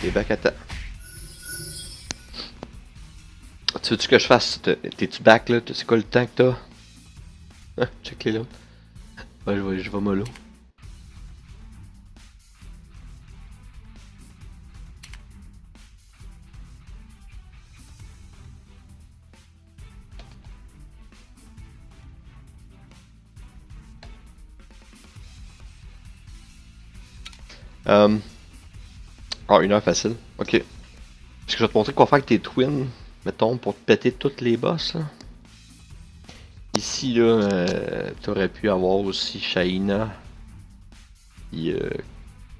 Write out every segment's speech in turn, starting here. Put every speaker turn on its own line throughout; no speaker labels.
T'es back à temps. Tu veux-tu que je fasse? T'es-tu back là? C'est quoi le temps que t'as? Check les l'autre. Ouais, je vais mollo. Ah, 1 heure facile. Ok. Est-ce que je vais te montrer quoi faire avec tes twins? Mettons, pour te péter toutes les boss là. Ici là, t'aurais pu avoir aussi Shaina. Et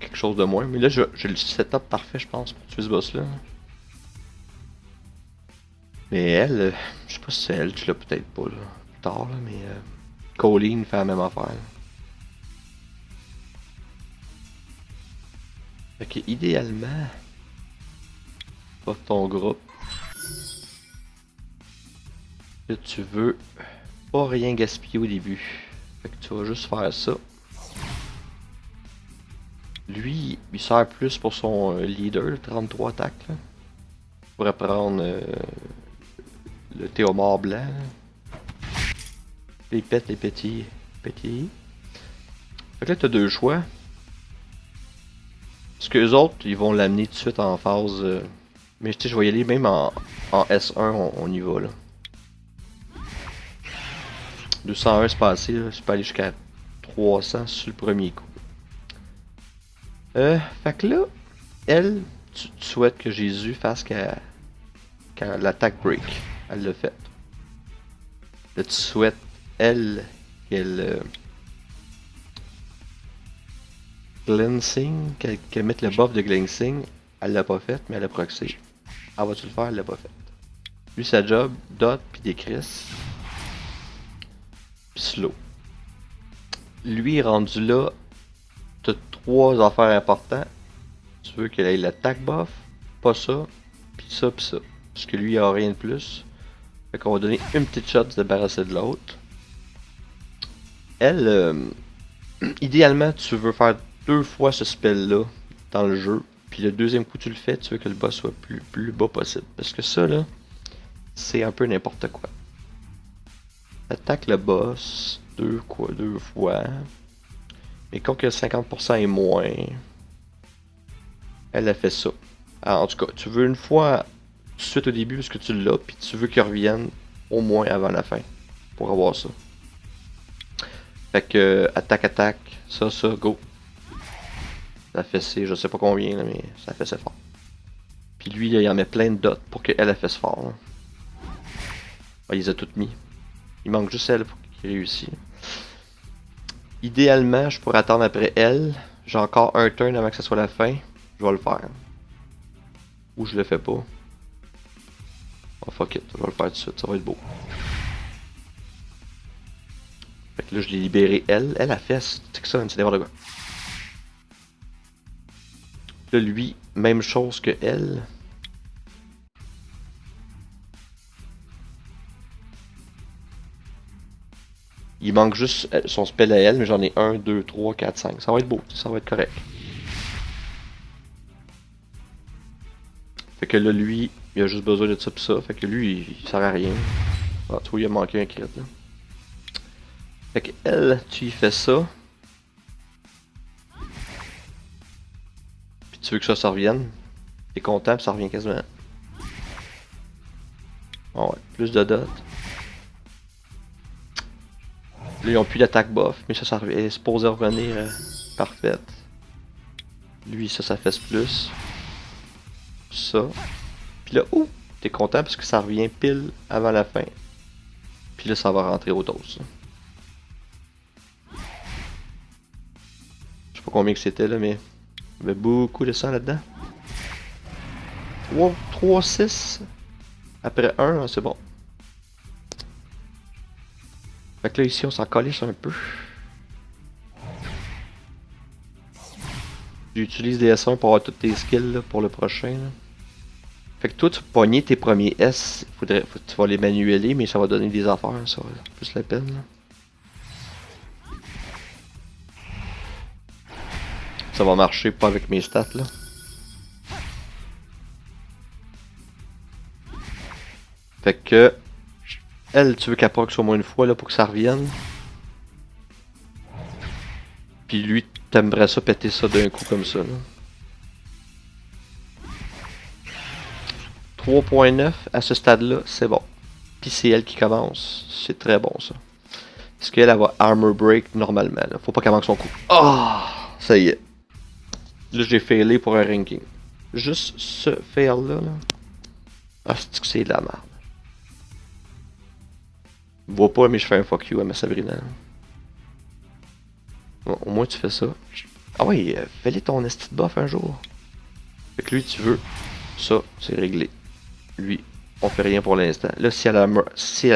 quelque chose de moins. Mais là, j'ai le setup parfait, je pense, pour tuer ce boss là. Mais elle, je sais pas si c'est elle, tu l'as peut-être pas là. Plus tard là, mais Colleen fait la même affaire. Là. Fait que idéalement, pas ton groupe. Là, tu veux pas rien gaspiller au début. Fait que tu vas juste faire ça. Lui, il sert plus pour son leader, 33 attaques. Là. Il pourrait prendre le Théomore blanc. Là. Il pète les petits. Fait que là, t'as deux choix. Parce que les autres, ils vont l'amener tout de suite en phase. Mais tu sais, je vais y aller même en S1, on y va là. 201 c'est pas assez, là. Je peux aller jusqu'à 300 sur le premier coup. Fait que là, elle, tu souhaites que Jésus fasse qu'elle l'attaque break. Elle l'a fait. Là, tu souhaites, elle, qu'elle. Cleansing, qu'elle mette le buff de cleansing. Elle l'a pas fait, mais elle a proxy. Ah, vas-tu le faire? Elle l'a pas fait. Lui, sa job, dot, puis des cris. Puis slow. Lui, rendu là, t'as 3 affaires importantes. Tu veux qu'elle ait l'attaque buff, pas ça, puis ça, puis ça. Parce que lui, il a rien de plus. Fait qu'on va donner une petite shot de se débarrasser de l'autre. Elle, idéalement, tu veux faire 2 fois ce spell-là dans le jeu. Puis le deuxième coup tu le fais, tu veux que le boss soit plus bas possible. Parce que ça, là, c'est un peu n'importe quoi. Attaque le boss 2 fois. Mais quand que 50% est moins, elle a fait ça. Alors, en tout cas, tu veux une fois tout de suite au début parce que tu l'as, puis tu veux qu'il revienne au moins avant la fin pour avoir ça. Fait que attaque, ça, go. Ça fait c'est, je sais pas combien, là, mais ça fait c'est fort. Puis lui, il en met plein de dots pour qu'elle a fait ce fort. Là. Ah, il les a toutes mis. Il manque juste elle pour qu'il réussisse. Idéalement, je pourrais attendre après elle. J'ai encore un turn avant que ce soit la fin. Je vais le faire. Ou je le fais pas. Oh fuck it, je vais le faire tout de suite, ça va être beau. Fait que là, je l'ai libéré elle. Elle a fait, c'est que ça, c'est n'importe quoi. Là, lui, même chose que elle. Il manque juste son spell à elle, mais j'en ai 1, 2, 3, 4, 5. Ça va être beau, ça va être correct. Fait que là, lui, il a juste besoin de ça pis ça. Fait que lui, il sert à rien. Ah, tu vois, il a manqué un crit là. Fait que elle, tu y fais ça. Puis tu veux que ça revienne. T'es content pis ça revient quasiment. Ah ouais, plus de dots. Là, ils ont plus d'attaque buff, mais ça est supposé revenir parfaite. Lui, ça fait plus. Ça. Puis là, ouh, t'es content parce que ça revient pile avant la fin. Puis là, ça va rentrer au dos. Je sais pas combien que c'était là, mais il y avait beaucoup de sang là-dedans. 3, 6. Après 1, c'est bon. Fait que là, ici, on s'en calisse un peu. J'utilise des S1 pour avoir toutes tes skills là, pour le prochain. Là. Fait que toi, tu vas pogner tes premiers S. Tu vas les manueller, mais ça va donner des affaires. Ça va plus la peine. Là. Ça va marcher pas avec mes stats. Là. Fait que, elle, tu veux qu'elle proc sur moi une fois là pour que ça revienne. Puis lui, t'aimerais ça péter ça d'un coup comme ça. Là. 3.9 à ce stade-là, c'est bon. Puis c'est elle qui commence. C'est très bon ça. Parce qu'elle va armor break normalement. Là. Faut pas qu'elle manque son coup. Ah! Oh, ça y est. Là, j'ai failé pour un ranking. Juste ce fail-là. Là. Ah, c'est de la merde. Vois pas, mais je fais un fuck you à ma Sabrina. Bon, au moins, tu fais ça. Ah ouais, fais-les ton esti de buff un jour. Fait que lui, tu veux. Ça, c'est réglé. Lui, on fait rien pour l'instant. Là, si elle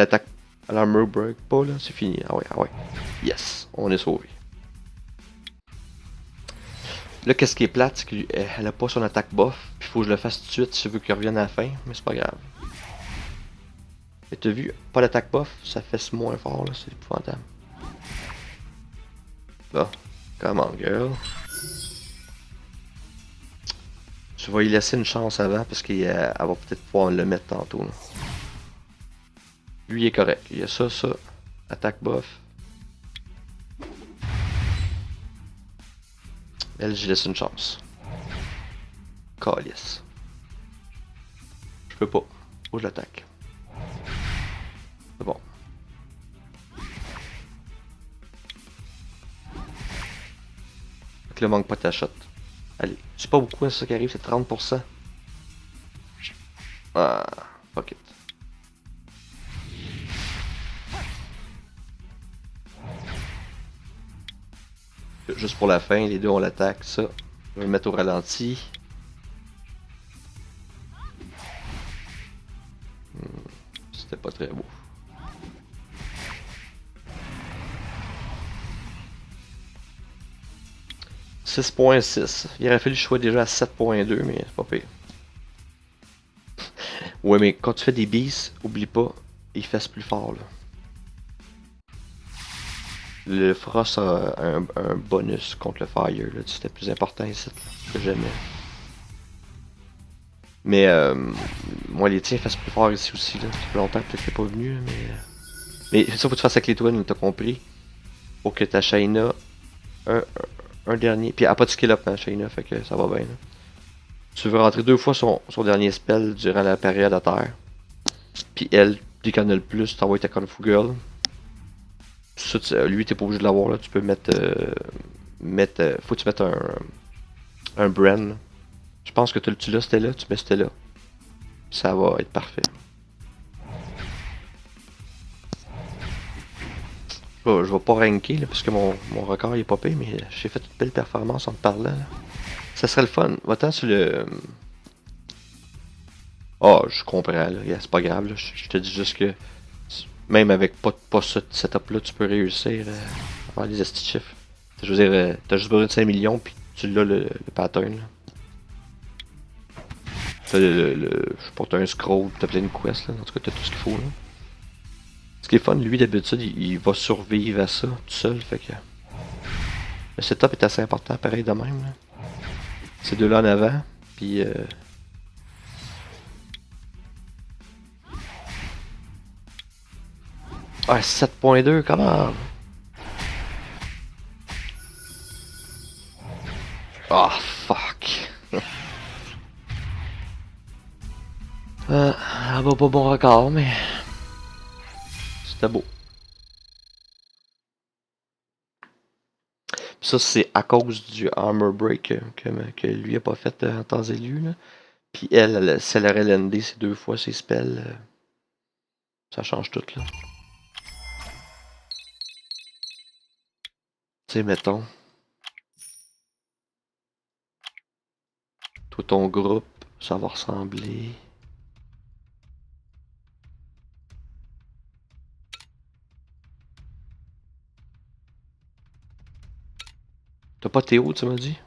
attaque à l'armor break pas, là, c'est fini. Ah ouais, ah ouais. Yes, on est sauvé. Là, qu'est-ce qui est plate, c'est qu'elle a pas son attaque buff. Puis faut que je le fasse tout de suite si je veux qu'il revienne à la fin. Mais c'est pas grave. Et t'as vu, pas l'attaque buff, ça fait moins fort, là. C'est épouvantable. Là, come on, girl. Je vais lui laisser une chance avant parce qu'elle va peut-être pouvoir le mettre tantôt. Là. Lui, il est correct. Il y a ça, ça. Attaque buff. Elle, j'y laisse une chance. Calice. Je peux pas. Faut que je l'attaque. C'est bon. Fait que là, manque pas ta shot. Allez. C'est pas beaucoup, ça qui arrive, c'est 30%. Ah, fuck it. Juste pour la fin, les deux on l'attaque, ça. Je vais le mettre au ralenti. C'était pas très beau. « 6.6. Il aurait fallu que je sois déjà à 7.2, mais c'est pas pire. Ouais, mais quand tu fais des beasts, oublie pas, il fasse plus fort là. Le Frost a un bonus contre le Fire, là. C'était plus important ici que jamais. Mais moi les tiens fassent plus fort ici aussi là. Ça fait longtemps que t'es pas venu, mais ça faut que tu fasses avec les twins, t'as compris. Faut que ta Shayna un dernier. Puis elle a pas de skill up hein, Shayna, fait que ça va bien. Là. Tu veux rentrer deux fois son dernier spell durant la période à terre. Puis elle, dès qu'elle en a le plus, t'envoies ta Kung Fu Girl. Ça, lui t'es pas obligé de l'avoir là, tu peux mettre. Faut que tu mettes un Bren. Je pense que tu l'as, c'était là, tu mets c'était là. Ça va être parfait. Je vais pas ranker là, parce que mon record il est pas payé, mais j'ai fait une belle performance en te parlant. Là. Ça serait le fun. Va-t'en sur le. Ah, oh, je comprends, là. Yeah, c'est pas grave, là. Je te dis juste que même avec pas ce setup-là, tu peux réussir à avoir des chiffres. Je veux dire, t'as juste besoin de 5 millions, puis tu l'as le pattern. Là. T'as je sais pas, t'as un scroll, t'as plein de quests, là. En tout cas, t'as tout ce qu'il faut, là. Ce qui est fun, lui, d'habitude, il va survivre à ça, tout seul, fait que... Le setup est assez important, pareil de même, là. Ces deux-là en avant, puis... Ah, 7.2, comment? Ah, oh, fuck. Ah, bah, pas bon record, mais... C'était beau. Ça, c'est à cause du armor break que lui a pas fait en temps et lieu. Là. Puis elle, si elle aurait landé ces deux fois ses spells, ça change tout là. Tu sais, mettons. Tout ton groupe, ça va ressembler. T'as pas Théo, tu m'as dit?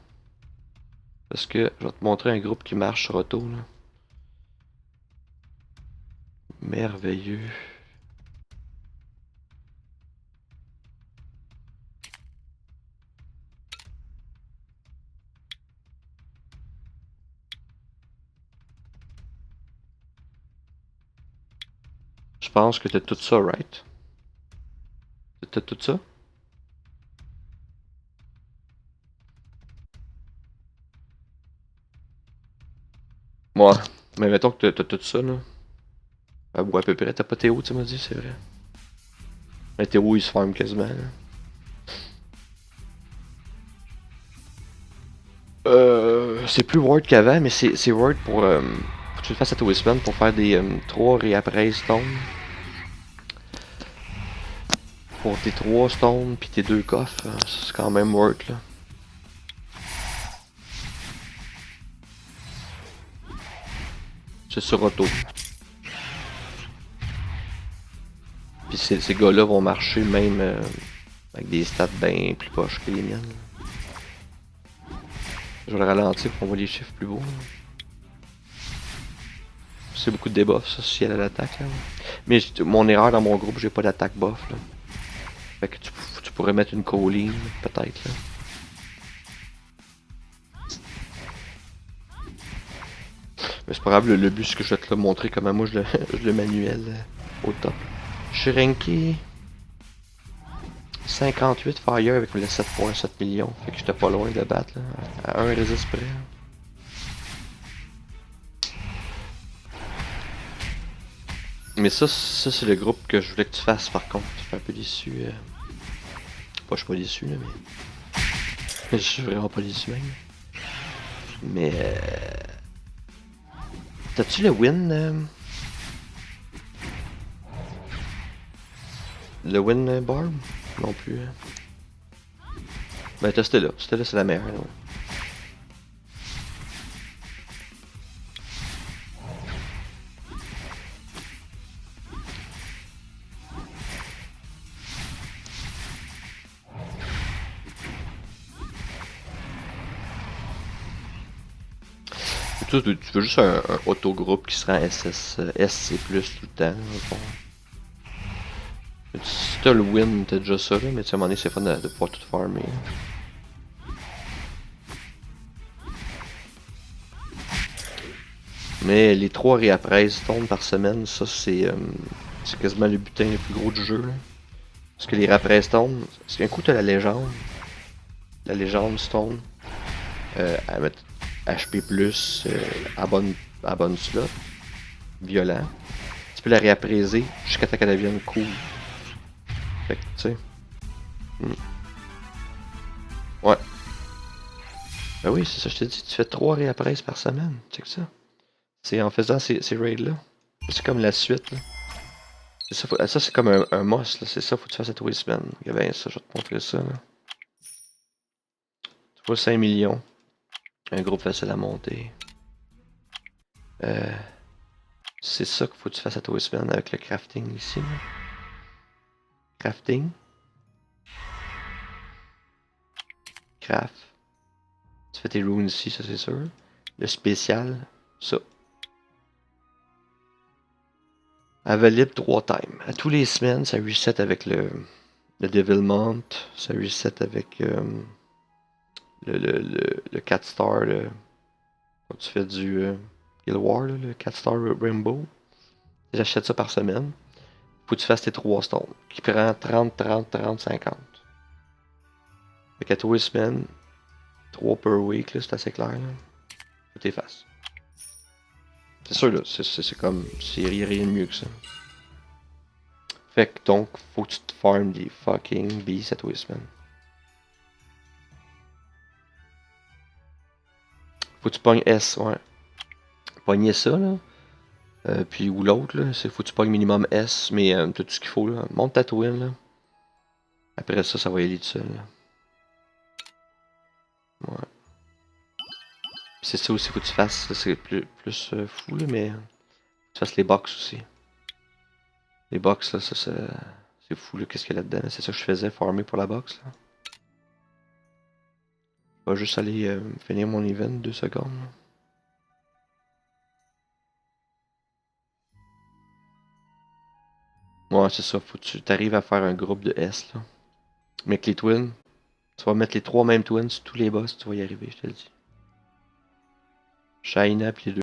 Parce que je vais te montrer un groupe qui marche sur auto là. Merveilleux. Je pense que t'as tout ça, right? T'as tout ça? Ouais. Mais mettons que t'as tout ça, là. Ou à peu près. T'as pas Théo, tu m'as dit, c'est vrai. Mais Théo, il se farm quasiment, là. C'est plus Word qu'avant, mais c'est Word pour. Faut que tu le fasses à tous les semaines pour faire des 3 réappraise stones. Pour tes 3 stones puis tes 2 coffres, c'est quand même Word, là. C'est sur auto. Puis ces gars-là vont marcher même avec des stats bien plus poches que les miennes. Je vais le ralentir pour qu'on voit les chiffres plus beaux. C'est beaucoup de debuffs, ça, si elle a l'attaque. Mais mon erreur dans mon groupe, j'ai pas d'attaque buff. Là. Fait que tu pourrais mettre une colline, peut-être. Là. Mais c'est pas grave, le but c'est que je vais te le montrer comment moi je le manuel au top. Je suis ranké 58 fire avec le 7.7 millions. Fait que j'étais pas loin de battre là, à un résiste près. Mais ça c'est le groupe que je voulais que tu fasses par contre. Je suis un peu déçu. Pas je suis pas déçu là, mais je suis vraiment pas déçu même. Mais t'as-tu le win le win barb? Non plus. Ben t'as c'était là c'est la meilleure. Là. Tu veux juste un autogroupe qui sera SC+, tout le temps, bon. Si t'as le win, t'as déjà ça, là, mais tu sais, à un moment donné, c'est fun de pouvoir tout farmer. Mais les 3 réappraises tombent par semaine, ça c'est quasiment le butin le plus gros du jeu. Là. Parce que les réappraises tombent, parce qu'un coup t'as la légende stone, à mettre HP+, à bonne slot, violent. Tu peux la réappraiser jusqu'à temps qu'elle devienne cool. Fait que, tu sais. Ouais. Ben oui, c'est ça, je te dis, tu fais 3 réappraises par semaine. Check ça. C'est en faisant ces raids-là. C'est comme la suite, là. Ça c'est comme un must, là. C'est ça, faut que tu fasses à tous les semaines. Regarde bien ça, je vais te montrer ça, là. Tu vois 5 millions. Un groupe facile à monter. C'est ça qu'il faut que tu fasses à tous les semaines avec le crafting ici, là. Crafting. Craft. Tu fais tes runes ici, ça c'est sûr. Le spécial, ça. Available 3 times. À tous les semaines, ça reset avec le Devilmount. Ça reset avec le 4 star. Quand tu fais du Guild War, là, le 4 star Rainbow. J'achète ça par semaine. Faut que tu fasses tes 3 stones. Qui prend 30, 30, 30, 50. Fait qu'à tous les semaines, 3 per week, là, c'est assez clair. Là. Faut tes fasses. C'est sûr, là, c'est comme. C'est rien de mieux que ça. Fait que donc, faut que tu te farmes des fucking beasts à tous les semaines. Faut que tu pognes S, ouais. Pogner ça, là. Puis ou l'autre, là, c'est faut que tu pognes minimum S, mais tout ce qu'il faut, là. Monte ta twin, là. Après ça, ça va y aller tout seul, là. Ouais. C'est ça aussi, faut que tu fasses. C'est plus fou, là, mais. Faut que tu fasses les box aussi. Les box, là, ça, c'est fou, là, qu'est-ce qu'il y a là-dedans. C'est ça que je faisais, farmer pour la box, là. Je vais juste aller finir mon event 2 secondes, là. Ouais, c'est ça, faut que tu t'arrives à faire un groupe de S, là. Mais avec les twins, tu vas mettre les 3 mêmes twins sur tous les boss, tu vas y arriver, je te le dis. Shaina pis les 2